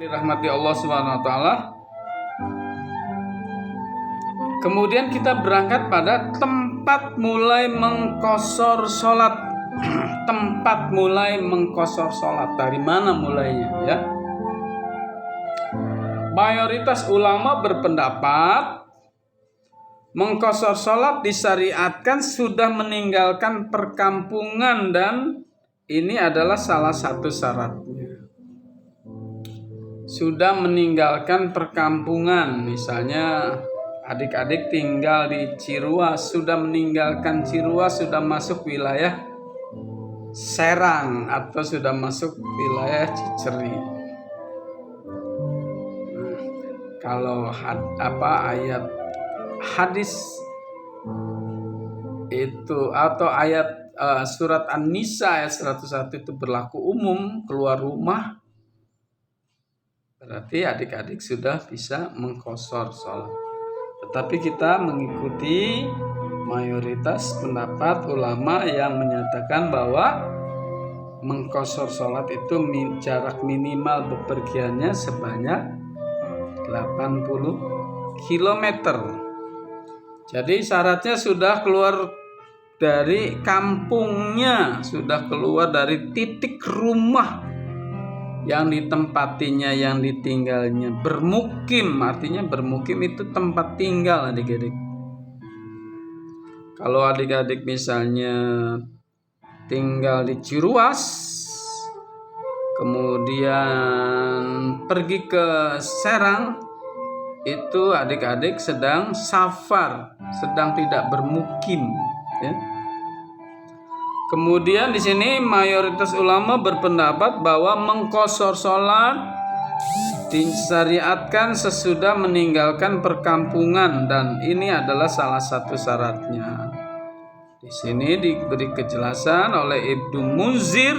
Dirahmati Allah Subhanahu wa taala. Kemudian kita berangkat pada tempat mulai mengqashar salat. Tempat mulai mengqashar salat. Dari mana mulainya ya? Mayoritas ulama berpendapat mengqashar salat disyariatkan sudah meninggalkan perkampungan, dan ini adalah salah satu syaratnya. Sudah meninggalkan perkampungan, misalnya adik-adik tinggal di Ciruas, sudah meninggalkan Ciruas, sudah masuk wilayah Serang atau sudah masuk wilayah Ciceri. Kalau ayat hadis itu atau ayat surat An-Nisa ayat 101 itu berlaku umum, keluar rumah berarti adik-adik sudah bisa mengqashar sholat. Tetapi kita mengikuti mayoritas pendapat ulama yang menyatakan bahwa mengqashar sholat itu jarak minimal bepergiannya sebanyak 80 km. Jadi syaratnya sudah keluar dari kampungnya, sudah keluar dari titik rumah yang ditempatinya, yang ditinggalnya. Bermukim, artinya bermukim itu tempat tinggal adik-adik. Kalau adik-adik misalnya tinggal di Ciruas, kemudian pergi ke Serang, itu adik-adik sedang safar, sedang tidak bermukim ya. Kemudian di sini mayoritas ulama berpendapat bahwa mengqashar sholat disyariatkan sesudah meninggalkan perkampungan, dan ini adalah salah satu syaratnya. Di sini diberi kejelasan oleh Ibnu Munzir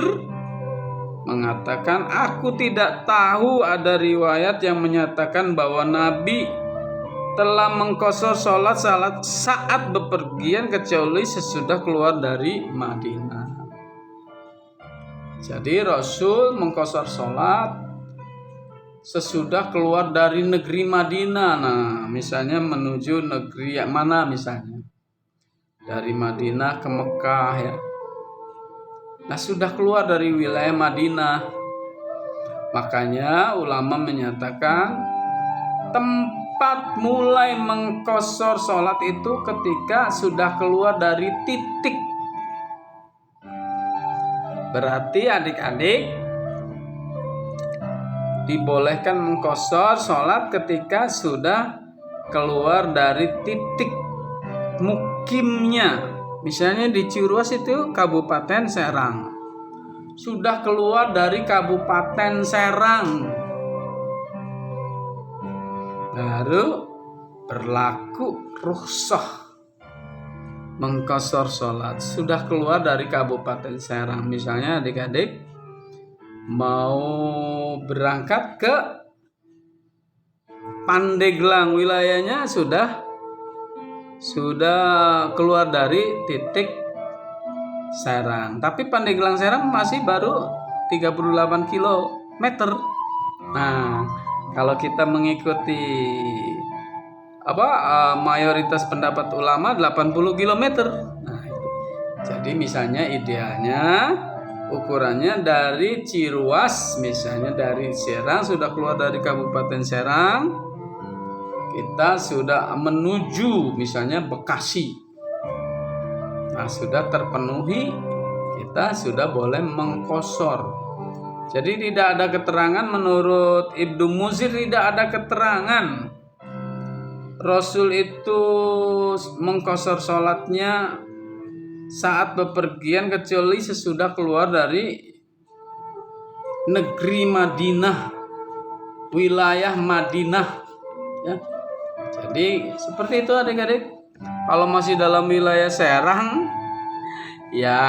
mengatakan, aku tidak tahu ada riwayat yang menyatakan bahwa Nabi telah mengqashar sholat saat bepergian kecuali sesudah keluar dari Madinah. Jadi Rasul mengqashar sholat sesudah keluar dari negeri Madinah. Nah, misalnya menuju negeri yang mana, misalnya dari Madinah ke Mekah ya. Nah, sudah keluar dari wilayah Madinah. Makanya ulama menyatakan tempat mulai mengqashar sholat itu ketika sudah keluar dari titik. Berarti adik-adik dibolehkan mengqashar sholat ketika sudah keluar dari titik mukimnya. Misalnya di Ciruas itu Kabupaten Serang, sudah keluar dari Kabupaten Serang baru berlaku rukhsah mengqashar sholat. Sudah keluar dari Kabupaten Serang, misalnya adik-adik mau berangkat ke Pandeglang, wilayahnya sudah keluar dari titik Serang, tapi Pandeglang Serang masih baru 38 km. Nah, kalau kita mengikuti mayoritas pendapat ulama 80 km. Nah, itu. Jadi misalnya idealnya ukurannya dari Ciruas, misalnya dari Serang, sudah keluar dari Kabupaten Serang, kita sudah menuju misalnya Bekasi. Nah, sudah terpenuhi, kita sudah boleh mengqashar. Jadi tidak ada keterangan, menurut Ibnu Munzir tidak ada keterangan Rasul itu mengqashar sholatnya saat bepergian kecuali sesudah keluar dari negeri Madinah, wilayah Madinah ya. Jadi seperti itu adik-adik. Kalau masih dalam wilayah Serang ya,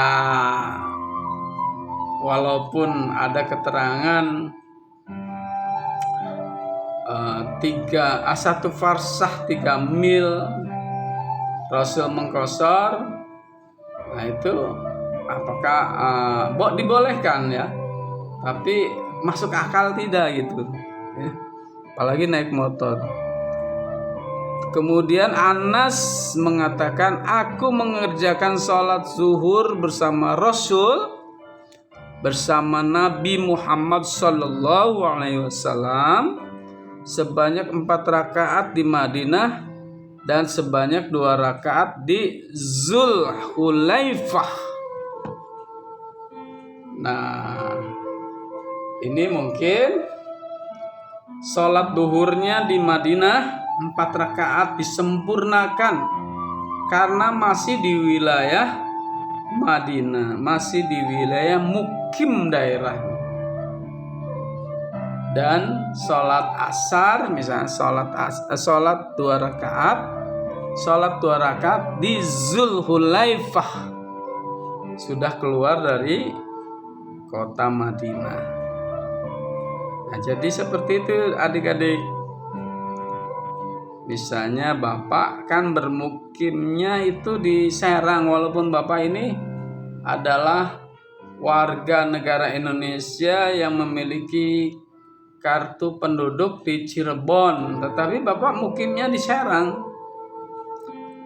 walaupun ada keterangan 1 farsah 3 mil Rasul mengqashar, nah itu apakah dibolehkan ya, tapi masuk akal tidak gitu ya. Apalagi naik motor. Kemudian Anas mengatakan, aku mengerjakan sholat zuhur bersama Rasul, bersama Nabi Muhammad Sallallahu Alaihi Wasallam sebanyak 4 rakaat di Madinah dan sebanyak 2 rakaat di Zulhulaifah. Nah, ini mungkin sholat duhurnya di Madinah 4 rakaat disempurnakan karena masih di wilayah Madinah, masih di wilayah mukim daerah. Dan sholat asar, misalnya sholat 2 rakaat di Zulhulaifah, sudah keluar dari kota Madinah. Nah, jadi seperti itu adik-adik. Misalnya Bapak kan bermukimnya itu di Serang, walaupun Bapak ini adalah warga negara Indonesia yang memiliki kartu penduduk di Cirebon, tetapi Bapak mukimnya di Serang.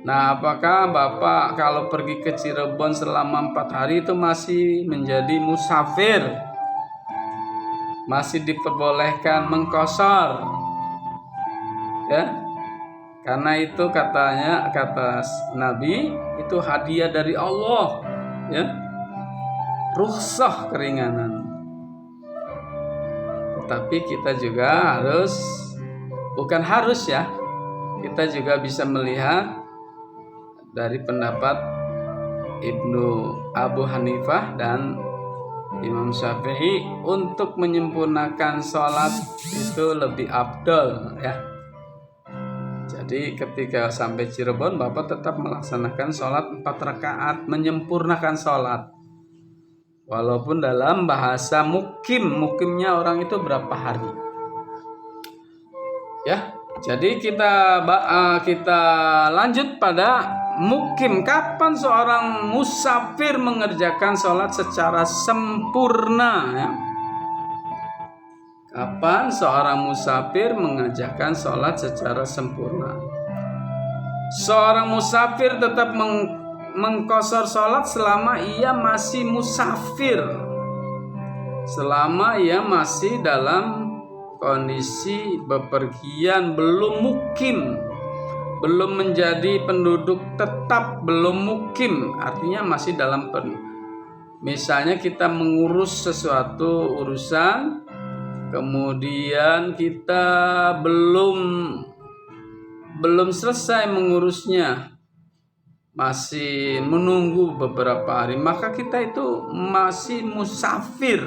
Nah, apakah Bapak kalau pergi ke Cirebon selama 4 hari itu masih menjadi musafir? Masih diperbolehkan mengqashar? Ya. Karena itu kata Nabi, itu hadiah dari Allah, ya. Rukhsah, keringanan. Tetapi kita juga kita juga bisa melihat dari pendapat Ibnu Abu Hanifah dan Imam Syafi'i untuk menyempurnakan sholat itu lebih afdal, ya. Jadi ketika sampai Cirebon, Bapak tetap melaksanakan sholat 4 rakaat, menyempurnakan sholat. Walaupun dalam bahasa mukimnya orang itu berapa hari. Ya, jadi kita lanjut pada mukim. Kapan seorang musafir mengerjakan sholat secara sempurna, ya? Kapan seorang musafir mengerjakan sholat secara sempurna? Seorang musafir tetap mengqashar sholat selama ia masih musafir, selama ia masih dalam kondisi bepergian, belum mukim, belum menjadi penduduk tetap, belum mukim, artinya masih dalam misalnya kita mengurus sesuatu urusan, kemudian kita belum selesai mengurusnya, masih menunggu beberapa hari, maka kita itu masih musafir,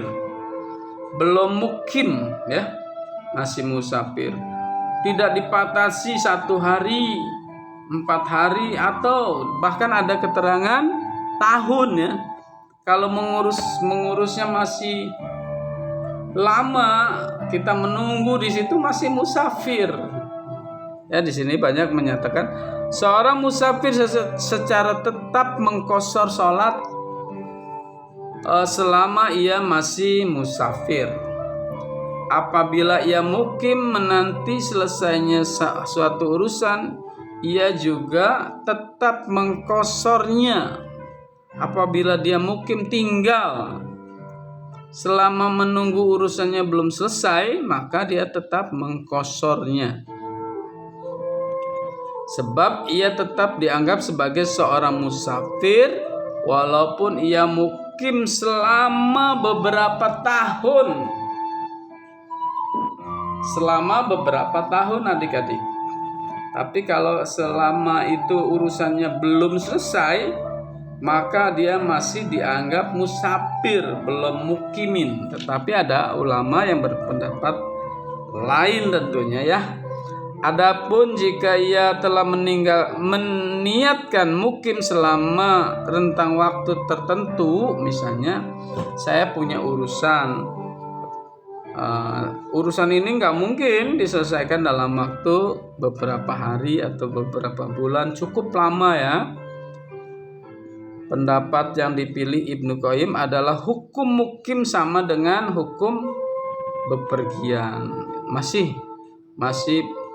belum mukim, ya, masih musafir. Tidak dipatasi 1 hari, 4 hari, atau bahkan ada keterangan tahun, ya. Kalau mengurusnya masih lama, kita menunggu di situ, masih musafir. Ya, di sini banyak menyatakan seorang musafir secara tetap mengqashar sholat selama ia masih musafir. Apabila ia mukim menanti selesainya suatu urusan, ia juga tetap mengqasharnya. Apabila dia mukim tinggal selama menunggu urusannya belum selesai, maka dia tetap mengqasharnya. Sebab ia tetap dianggap sebagai seorang musafir walaupun ia mukim selama beberapa tahun. Selama beberapa tahun, adik-adik. Tapi kalau selama itu urusannya belum selesai, maka dia masih dianggap musafir, belum mukimin. Tetapi ada ulama yang berpendapat lain tentunya, ya. Adapun jika ia telah meniatkan mukim selama rentang waktu tertentu, misalnya saya punya urusan ini nggak mungkin diselesaikan dalam waktu beberapa hari atau beberapa bulan, cukup lama, ya. Pendapat yang dipilih Ibnu Qayyim adalah hukum mukim sama dengan hukum bepergian, masih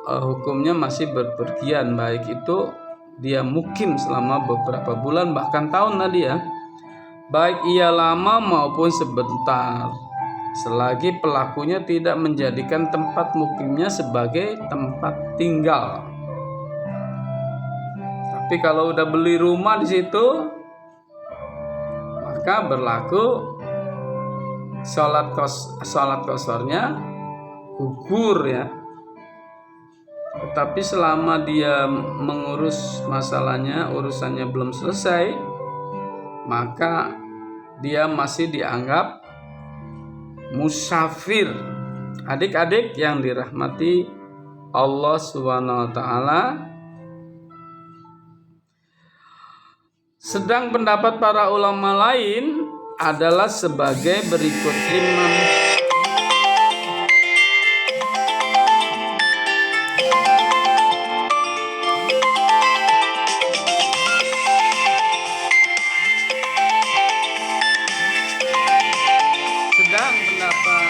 hukumnya masih bepergian, baik itu dia mukim selama beberapa bulan bahkan tahun tadi ya, baik ia lama maupun sebentar, selagi pelakunya tidak menjadikan tempat mukimnya sebagai tempat tinggal. Tapi kalau udah beli rumah di situ, maka berlaku sholat kosornya gugur ya. Tetapi selama dia mengurus masalahnya, urusannya belum selesai, maka dia masih dianggap musafir. Adik-adik yang dirahmati Allah Subhanahu wa taala, sedang pendapat para ulama lain adalah sebagai berikut. Sedang pendapat